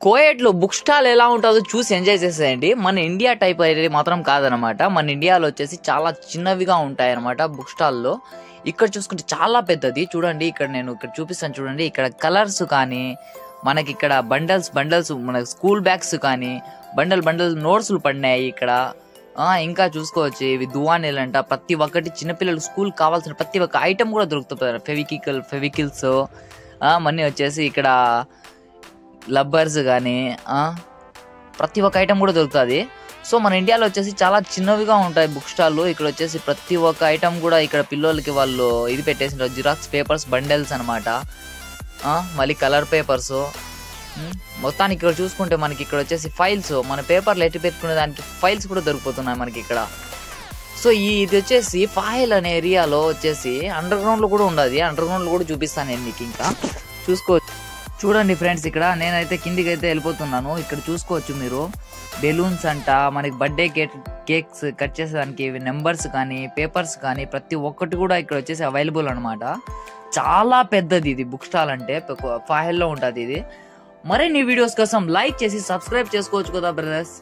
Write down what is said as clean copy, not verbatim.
కోయట్లో book stall ఎలా ఉంటుందో చూసి ఎంజాయ్ చేసేయండి. మన ఇండియా టైప్ అయితే మాత్రం కాదనమాట. మన ఇండియాలో వచ్చేసి చాలా చిన్నవిగా ఉంటాయి అనమాట బుక్ స్టాల్లో. ఇక్కడ చూసుకుంటే చాలా పెద్దది. చూడండి ఇక్కడ నేను ఇక్కడ చూపిస్తాను చూడండి. ఇక్కడ కలర్స్ కానీ మనకి ఇక్కడ బండల్స్ మనకి స్కూల్ బ్యాగ్స్ కానీ బండల్ నోట్స్లు పడినాయి ఇక్కడ. ఇంకా చూసుకోవచ్చు ఇవి దువానీలు అంట. ప్రతి ఒక్కటి చిన్నపిల్లలు స్కూల్ కావాల్సిన ప్రతి ఒక్క ఐటమ్ కూడా దొరుకుతుంది. ఫెవికిల్స్ మనీ వచ్చేసి ఇక్కడ లబ్బర్స్ కానీ ప్రతి ఒక్క ఐటమ్ కూడా దొరుకుతుంది. సో మన ఇండియాలో వచ్చేసి చాలా చిన్నవిగా ఉంటాయి బుక్ స్టాల్లో. ఇక్కడ వచ్చేసి ప్రతి ఒక్క ఐటమ్ కూడా ఇక్కడ పిల్లలకి వాళ్ళు ఇది పెట్టేసింటారు. జిరాక్స్ పేపర్స్ బండల్స్ అనమాట. మళ్ళీ కలర్ పేపర్స్. మొత్తానికి ఇక్కడ చూసుకుంటే మనకి ఇక్కడ వచ్చేసి ఫైల్స్, మన పేపర్లు ఎట్టి పెట్టుకునే దానికి ఫైల్స్ కూడా దొరికిపోతున్నాయి మనకి ఇక్కడ. సో ఇది వచ్చేసి ఫైల్ అనే ఏరియాలో వచ్చేసి అండర్ గ్రౌండ్లో కూడా ఉండదు. అండర్ గ్రౌండ్లో కూడా చూపిస్తాను నేను మీకు. ఇంకా చూసుకోవచ్చు చూడండి ఫ్రెండ్స్. ఇక్కడ నేనైతే కిందికి అయితే వెళ్ళిపోతున్నాను. ఇక్కడ చూసుకోవచ్చు మీరు బెలూన్స్ అంట, మనకి బర్త్డే కేక్స్ కట్ చేసేదానికి నెంబర్స్ కానీ పేపర్స్ కానీ ప్రతి ఒక్కటి కూడా ఇక్కడ వచ్చేసి అవైలబుల్ అనమాట. చాలా పెద్దది ఇది బుక్ స్టాల్ అంటే. ఫైల్లో ఉంటుంది ఇది. మరిన్ని వీడియోస్ కోసం లైక్ చేసి సబ్స్క్రైబ్ చేసుకోవచ్చు కదా బ్రదర్స్.